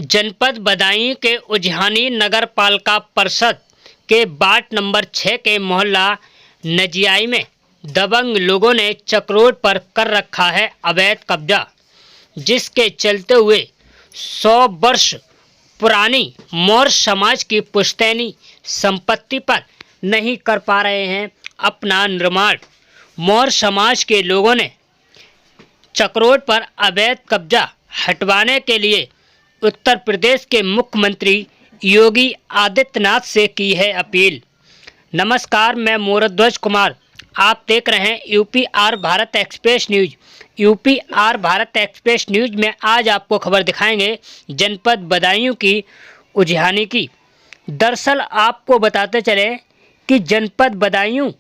जनपद बदायूं के उजहानी नगर पालिका परिषद के वार्ड नंबर 6 के मोहल्ला नजियाई में दबंग लोगों ने चक्रोड पर कर रखा है अवैध कब्जा, जिसके चलते हुए 100 वर्ष पुरानी मौर्य समाज की पुश्तैनी संपत्ति पर नहीं कर पा रहे हैं अपना निर्माण। मौर्य समाज के लोगों ने चक्रोड पर अवैध कब्जा हटवाने के लिए उत्तर प्रदेश के मुख्यमंत्री योगी आदित्यनाथ से की है अपील। नमस्कार, मैं मोरध्वज कुमार, आप देख रहे हैं UPR Bharat express news. UPR Bharat express news में आज आपको खबर दिखाएंगे जनपद बदायूं की उजहानी की। दरअसल आपको बताते चले कि जनपद बदायूं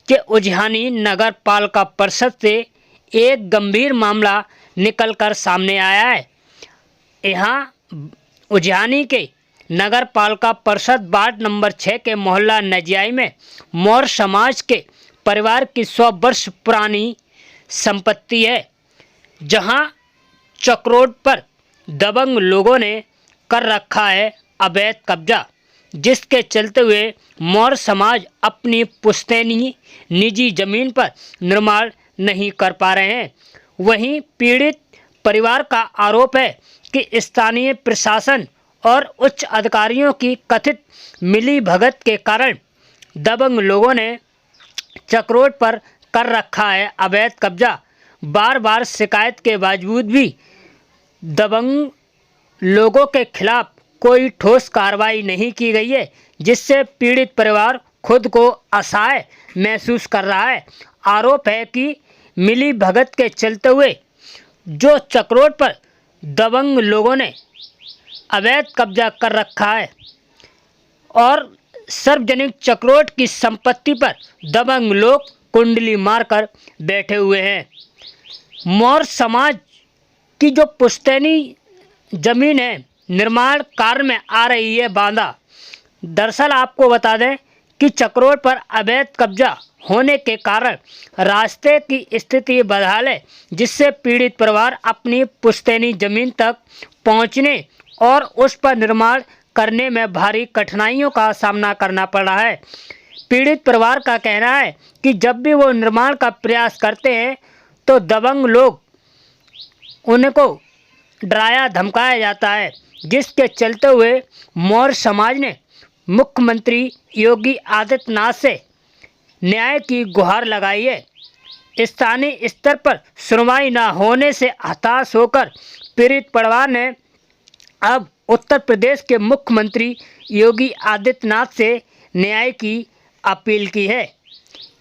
के उजहानी नगर पालिका परिषद से एक गंभीर मामला निकलकर सामने आया है। यहाँ उजहानी के नगर पालिका परिषद वार्ड नंबर 6 के मोहल्ला नजियाई में मौर्य समाज के परिवार की 100 वर्ष पुरानी संपत्ति है, जहां चक्रोड पर दबंग लोगों ने कर रखा है अवैध कब्जा, जिसके चलते हुए मौर्य समाज अपनी पुश्तैनी निजी जमीन पर निर्माण नहीं कर पा रहे हैं। वहीं पीड़ित परिवार का आरोप है कि स्थानीय प्रशासन और उच्च अधिकारियों की कथित मिली भगत के कारण दबंग लोगों ने चक्रोड पर कर रखा है अवैध कब्जा। बार बार शिकायत के बावजूद भी दबंग लोगों के खिलाफ कोई ठोस कार्रवाई नहीं की गई है, जिससे पीड़ित परिवार खुद को असहाय महसूस कर रहा है। आरोप है कि मिली भगत के चलते हुए जो चक्रोड पर दबंग लोगों ने अवैध कब्जा कर रखा है और सार्वजनिक चक्रोड की संपत्ति पर दबंग लोग कुंडली मारकर बैठे हुए हैं। मौर्य समाज की जो पुश्तैनी जमीन है निर्माण कार्य में आ रही है बांधा। दरअसल आपको बता दें कि चक्रोड पर अवैध कब्जा होने के कारण रास्ते की स्थिति बदहाल है, जिससे पीड़ित परिवार अपनी पुश्तैनी जमीन तक पहुंचने और उस पर निर्माण करने में भारी कठिनाइयों का सामना करना पड़ रहा है। पीड़ित परिवार का कहना है कि जब भी वो निर्माण का प्रयास करते हैं तो दबंग लोग उनको डराया धमकाया जाता है, जिसके चलते हुए मौर्य समाज ने मुख्यमंत्री योगी आदित्यनाथ से न्याय की गुहार लगाई है। स्थानीय स्तर पर सुनवाई न होने से हताश होकर पीड़ित परिवार ने अब उत्तर प्रदेश के मुख्यमंत्री योगी आदित्यनाथ से न्याय की अपील की है।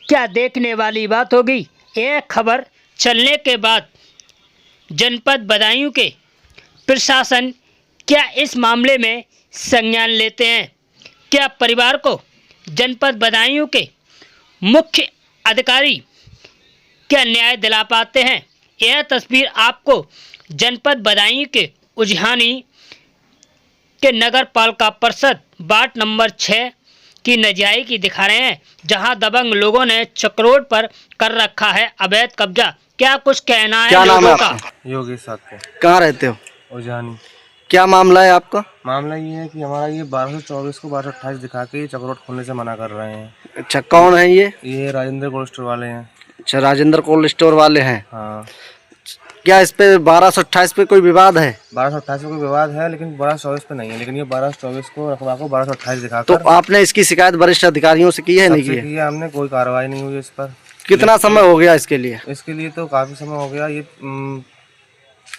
क्या देखने वाली बात होगी। यह खबर चलने के बाद जनपद बदायूं के प्रशासन क्या इस मामले में संज्ञान लेते हैं, क्या परिवार को जनपद बदायूं के मुख्य अधिकारी क्या न्याय दिला पाते हैं। यह तस्वीर आपको जनपद बदायूं के उजहानी के नगर पालिका परिषद वार्ड नंबर 6 की नजियाई की दिखा रहे हैं, जहां दबंग लोगों ने चक्रोड पर कर रखा है अवैध कब्जा। क्या कुछ कहना है लोगों का। योगी साहब के। कहाँ रहते हो। उजहानी। क्या मामला है आपका। मामला ये है कि हमारा ये 1224 को 1228 दिखा के चक्रोड खोलने से मना कर रहे हैं। अच्छा, कौन है ये राजेंद्र कोल्ड स्टोर वाले हैं। अच्छा, राजेंद्र कोल्ड स्टोर वाले हैं। हाँ। क्या इस पे 1228 पे कोई विवाद है। 1228 पे कोई विवाद है, लेकिन 1224 पे नहीं है। लेकिन ये 1224 को रखवा को 1228 दिखा तो आपने इसकी शिकायत वरिष्ठ अधिकारियों से की है। नहीं की है। हमने कोई कार्रवाई नहीं हुई इस पर। कितना समय हो गया इसके लिए। इसके लिए तो काफी समय हो गया। ये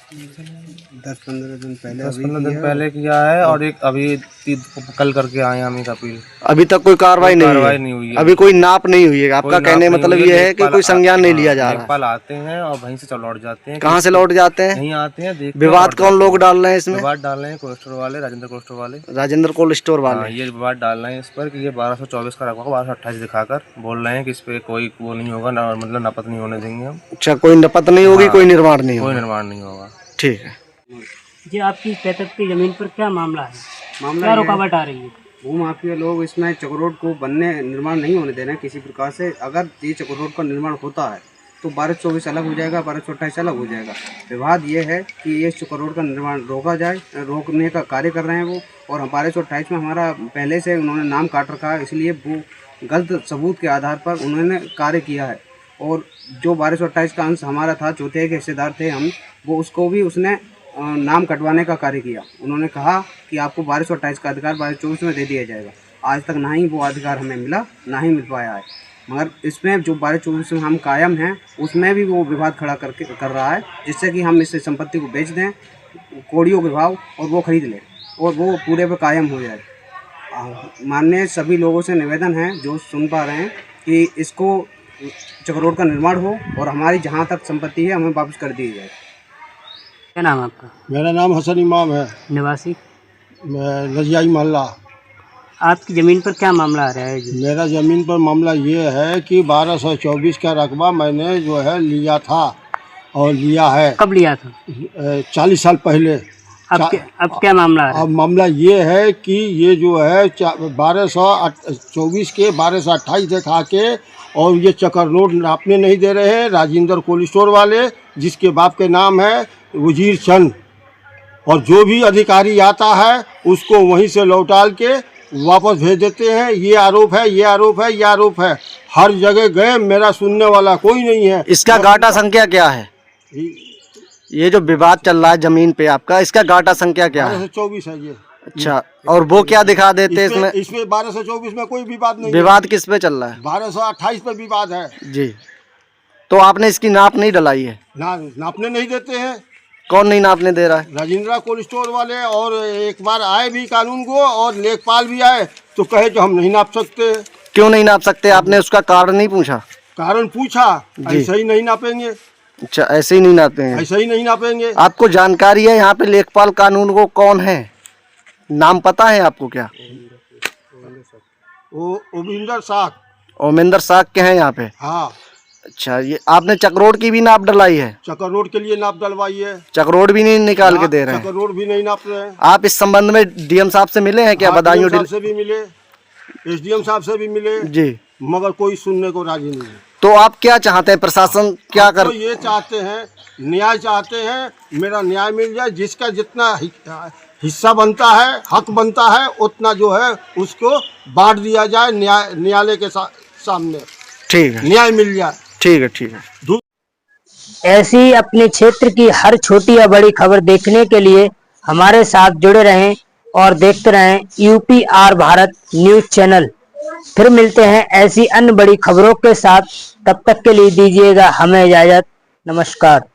10-15 दिन पहले किया है और एक अभी कल करके आए हम एक अपील। अभी तक कोई कार्रवाई नहीं हुई है। अभी कोई नाप नहीं हुई है। आपका कहने मतलब ये है कि कोई संज्ञान नहीं लिया जा रहा। लेखपाल आते हैं और वहीं से लौट जाते हैं। कहाँ से लौट जाते हैं। यहीं आते हैं। विवाद कौन लोग डाल रहे हैं इसमें। विवाद डाल रहे हैं कोल्ड स्टोर वाले, राजेंद्र कोल्ड स्टोर वाले। राजेंद्र कोल्ड स्टोर वाले ये विवाद डाल रहे हैं इस पर कि ये 1224 का रखवा 1228 दिखाकर बोल रहे हैं कि इस पे कोई वो नहीं होगा, मतलब नपत नहीं होने देंगे हम। अच्छा, कोई नपत नहीं होगी। कोई निर्माण नहीं होगा। कोई निर्माण नहीं होगा। ठीक है जी, आपकी पैतृक की जमीन पर क्या मामला है। क्या रुकावट आ रही है। भूमाफिया लोग इसमें चक्रोड को बनने निर्माण नहीं होने देना है किसी प्रकार से। अगर ये चक्रोड का निर्माण होता है तो 1224 अलग हो जाएगा, 1228 अलग हो जाएगा। विवाद ये है कि ये चक्रोड का निर्माण रोका जाए, रोकने का कार्य कर रहे हैं वो, और 1228 में हमारा पहले से उन्होंने नाम काट रखा है, इसलिए वो गलत सबूत के आधार पर उन्होंने कार्य किया है। और जो 1228 का अंश हमारा था, चौथे के हिस्सेदार थे हम, वो उसको भी उसने नाम कटवाने का कार्य किया। उन्होंने कहा कि आपको 1228 का अधिकार 1224 में दे दिया जाएगा। आज तक ना ही वो अधिकार हमें मिला, ना ही मिल पाया है। मगर इसमें जो 1224 में हम कायम हैं, उसमें भी वो विवाद खड़ा कर रहा है, जिससे कि हम इस संपत्ति को बेच दें कोड़ियों के भाव और वो खरीद लें और वो पूरे पे कायम हो जाए। माननीय सभी लोगों से निवेदन है जो सुन पा रहे हैं कि इसको चक्रोड का निर्माण हो और हमारी जहाँ तक संपत्ति है हमें वापस कर दी जाए। क्या नाम है आपका? मेरा नाम हसन इमाम है, निवासी? नजियाई मोहल्ला। आपकी ज़मीन पर क्या मामला आ रहा है जी? मेरा ज़मीन पर मामला ये है कि 1224 का रकबा मैंने जो है लिया था और लिया है। कब लिया था? 40 साल पहले। अब क्या मामला आ रहा है? अब मामला ये है कि ये जो है 1224 के 1228 दिखा के और ये चक्रोड नापने नहीं दे रहे हैं। राजेंद्र कोल्ड स्टोर वाले, जिसके बाप के नाम है वजीर चंद, और जो भी अधिकारी आता है उसको वहीं से लौटाल के वापस भेज देते हैं। ये आरोप है, ये आरोप है, ये आरोप है। हर जगह गए, मेरा सुनने वाला कोई नहीं है। इसका गाटा संख्या क्या है? ये जो विवाद चल रहा है जमीन पे आपका, इसका गाटा संख्या क्या है? 1224 है ये। अच्छा, और वो क्या दिखा देते हैं इसमें? इसमें 1224 में कोई विवाद नहीं। विवाद किस पे चल रहा है? 1228 पे विवाद है जी। तो आपने इसकी नाप नहीं डलाई है? नापने नहीं देते हैं। कौन नहीं नापने दे रहा है? राजेंद्र कोल्ड स्टोर वाले, और एक बार आए भी कानून को और लेखपाल भी आए तो कहे कि हम नहीं नाप सकते। क्यों नहीं नाप सकते? आपने उसका कारण नहीं पूछा? कारण पूछा, ऐसे ही नहीं नापेंगे। अच्छा, ऐसे ही नहीं नापेंगे? ऐसे ही नहीं नापेंगे। आपको जानकारी है यहाँ पे लेखपाल कानून को कौन है? नाम पता है आपको क्या? वो ओमिंदर साख। ओमिंदर साख के हैं यहाँ पे? हाँ। अच्छा, ये आपने चक्रोड की भी नाप डलाई है? चक्रोड के लिए नाप डलवाई है। चक्रोड भी नहीं निकाल के दे रहे हैं? चक्रोड भी नहीं नाप रहे हैं। आप इस संबंध में डीएम साहब से मिले हैं क्या? बदायूं साहब से भी मिले, एसडीएम साहब से भी मिले जी, मगर कोई सुनने को राजी नहीं है। तो आप क्या चाहते हैं? प्रशासन क्या कर? तो ये चाहते हैं, न्याय चाहते हैं, मेरा न्याय मिल जाए। जिसका जितना हिस्सा बनता है, हक बनता है, उतना जो है उसको बांट दिया जाए न्यायालय के सामने। ठीक है, न्याय मिल जाए। ठीक है, ठीक है। ऐसी अपने क्षेत्र की हर छोटी या बड़ी खबर देखने के लिए हमारे साथ जुड़े रहें और देखते रहें UPR भारत न्यूज चैनल। फिर मिलते हैं ऐसी अन्य बड़ी खबरों के साथ। तब तक के लिए दीजिएगा हमें इजाजत। नमस्कार।